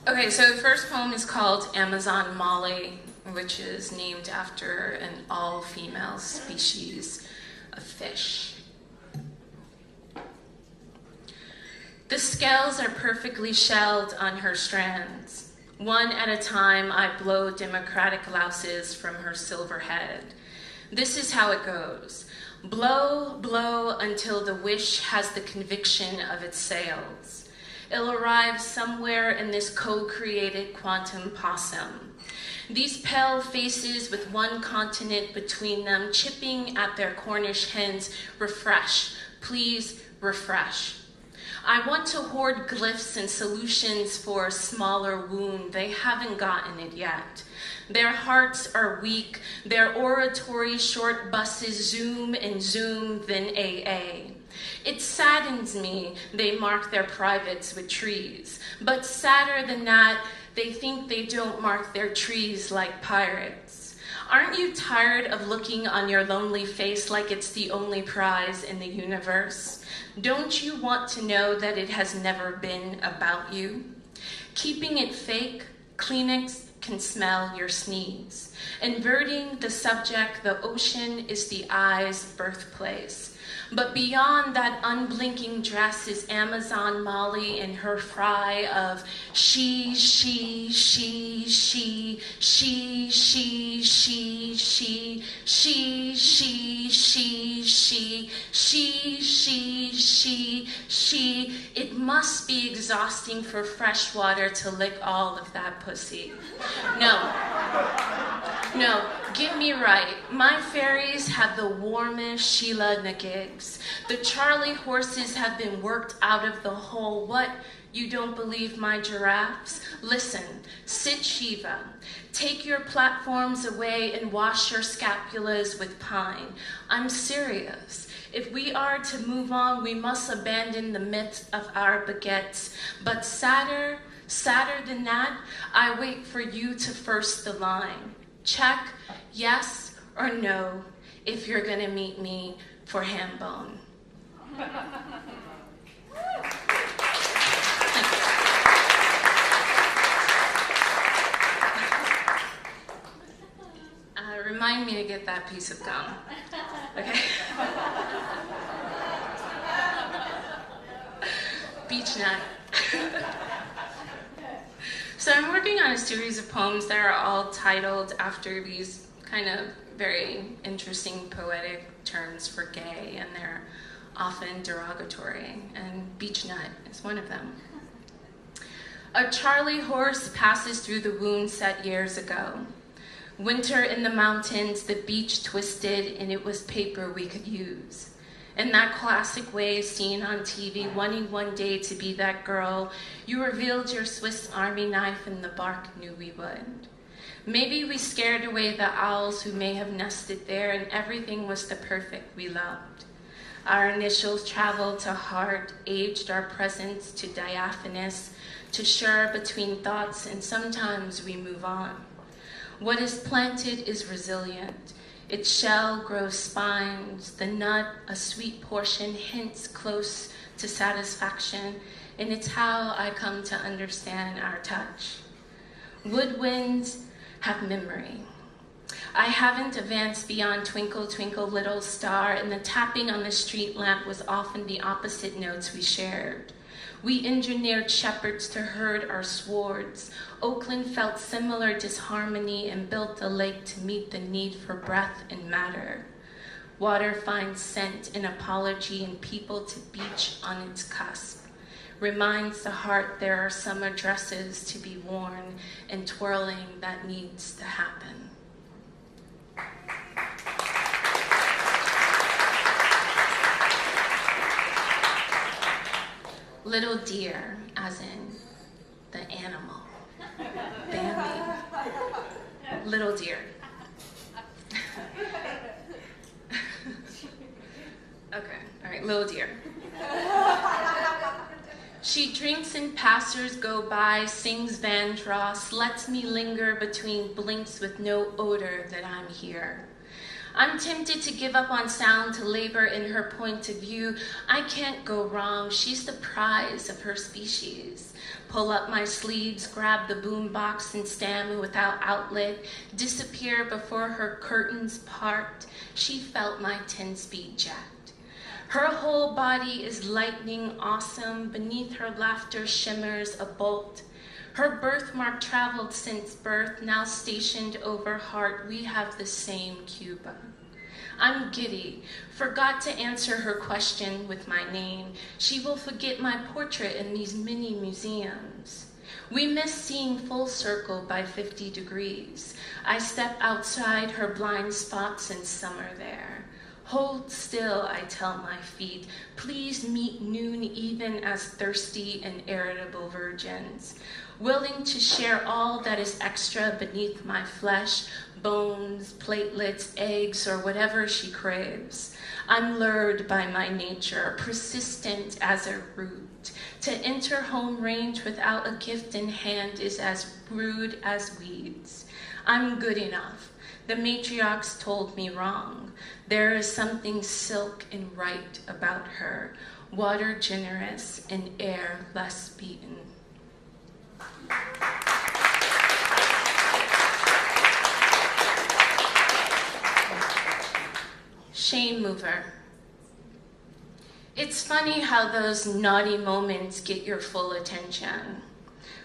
Okay, so the first poem is called Amazon Molly, which is named after an all-female species of fish. The scales are perfectly shelled on her strands. One at a time, I blow democratic louses from her silver head. This is how it goes. Blow, blow until the wish has the conviction of its sails. It'll arrive somewhere in this co-created quantum possum. These pale faces with one continent between them, chipping at their Cornish hens, refresh, please refresh. I want to hoard glyphs and solutions for a smaller wound. They haven't gotten it yet. Their hearts are weak. Their oratory short buses zoom and zoom, then AA. It saddens me they mark their privates with trees. But sadder than that, they think they don't mark their trees like pirates. Aren't you tired of looking on your lonely face like it's the only prize in the universe? Don't you want to know that it has never been about you? Keeping it fake, Kleenex can smell your sneeze. Inverting the subject, the ocean is the eye's birthplace. But beyond that unblinking dress is Amazon Molly and her fry of she, she, she, she, she, she, she, she, she, she, she, she, she, she, she. It must be exhausting for freshwater to lick all of that pussy. No, get me right. My fairies have the warmest Sheila Nagigs. The Charlie horses have been worked out of the hole. What? You don't believe my giraffes? Listen, sit Shiva. Take your platforms away and wash your scapulas with pine. I'm serious. If we are to move on, we must abandon the myth of our baguettes. But sadder than that, I wait for you to first the line. Check yes or no if you're gonna meet me for ham bone. Remind me to get that piece of gum, okay? Beechnut. So I'm working on a series of poems that are all titled after these kind of very interesting poetic terms for gay, and they're often derogatory, and Beechnut is one of them. A Charlie horse passes through the wound set years ago. Winter in the mountains, the beach twisted, and it was paper we could use. In that classic way seen on TV, wanting one day to be that girl, you revealed your Swiss Army knife and the bark knew we would. Maybe we scared away the owls who may have nested there, and everything was the perfect we loved. Our initials traveled to heart, aged our presence to diaphanous, to sure between thoughts, and sometimes we move on. What is planted is resilient. Its shell grows spines, the nut, a sweet portion, hints close to satisfaction, and it's how I come to understand our touch. Woodwinds have memory. I haven't advanced beyond Twinkle, Twinkle, Little Star, and the tapping on the street lamp was often the opposite notes we shared. We engineered shepherds to herd our swords. Oakland felt similar disharmony and built a lake to meet the need for breath and matter. Water finds scent and apology and people to beach on its cusp. Reminds the heart there are summer dresses to be worn and twirling that needs to happen. Little deer, as in the animal. Bambi. Little deer. Okay, all right, little deer. She drinks and passers go by, sings Van Dross, lets me linger between blinks with no odor that I'm here. I'm tempted to give up on sound to labor in her point of view. I can't go wrong. She's the prize of her species. Pull up my sleeves, grab the boombox and stand without outlet, disappear before her curtains part. She felt my 10-speed jacked. Her whole body is lightning awesome. Beneath her laughter shimmers a bolt. Her birthmark traveled since birth, now stationed over heart. We have the same Cuba. I'm giddy, forgot to answer her question with my name. She will forget my portrait in these mini museums. We miss seeing full circle by 50 degrees. I step outside her blind spots in summer there. Hold still, I tell my feet. Please meet noon even as thirsty and irritable virgins. Willing to share all that is extra beneath my flesh, bones, platelets, eggs, or whatever she craves. I'm lured by my nature, persistent as a root. To enter home range without a gift in hand is as rude as weeds. I'm good enough. The matriarchs told me wrong. There is something silk and right about her, water generous and air less beaten. Shame mover. It's funny how those naughty moments get your full attention.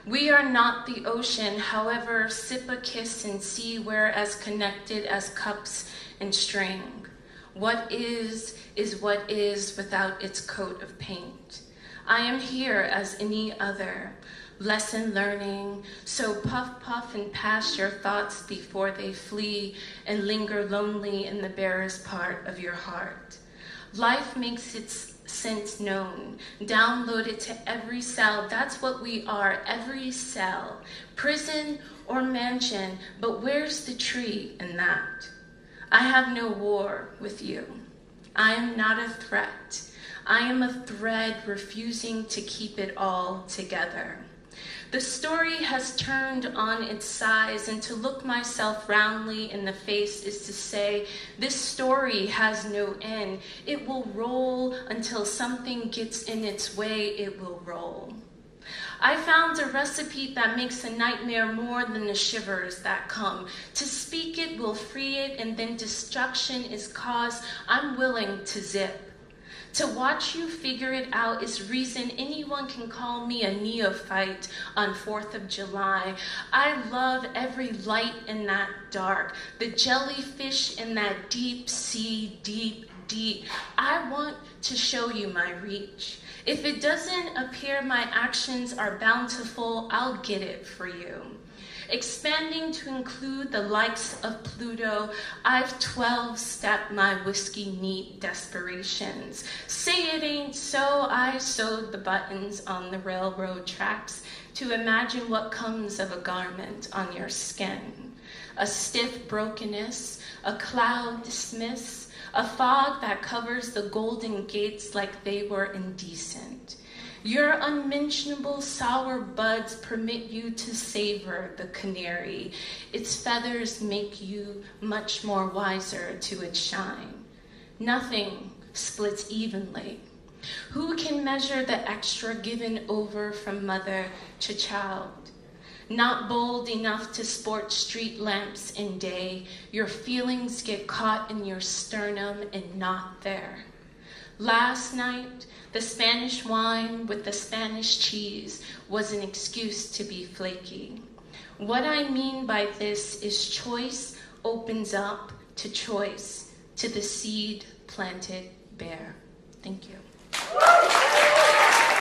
We are not the ocean, however, sip a kiss and see we're as connected as cups and string. What is what is without its coat of paint. I am here as any other, lesson learning, so puff and pass your thoughts before they flee and linger lonely in the barest part of your heart. Life makes its sense known, download it to every cell. That's what we are, every cell, prison or mansion, but where's the tree in that? I have no war with you. I am not a threat. I am a thread refusing to keep it all together. The story has turned on its sides, and to look myself roundly in the face is to say, this story has no end. It will roll until something gets in its way, it will roll. I found a recipe that makes a nightmare more than the shivers that come. To speak it will free it, and then destruction is caused. I'm willing to zip. To watch you figure it out is reason anyone can call me a neophyte on 4th of July. I love every light in that dark, the jellyfish in that deep sea, deep. I want to show you my reach. If it doesn't appear my actions are bountiful, I'll get it for you. Expanding to include the likes of Pluto, I've 12-stepped my whiskey neat desperations. Say it ain't so, I sewed the buttons on the railroad tracks to imagine what comes of a garment on your skin. A stiff brokenness, a cloud dismiss, a fog that covers the golden gates like they were indecent. Your unmentionable sour buds permit you to savor the canary. Its feathers make you much more wiser to its shine. Nothing splits evenly. Who can measure the extra given over from mother to child? Not bold enough to sport street lamps in day, your feelings get caught in your sternum and not there. Last night, the Spanish wine with the Spanish cheese was an excuse to be flaky. What I mean by this is choice opens up to choice, to the seed planted bare. Thank you.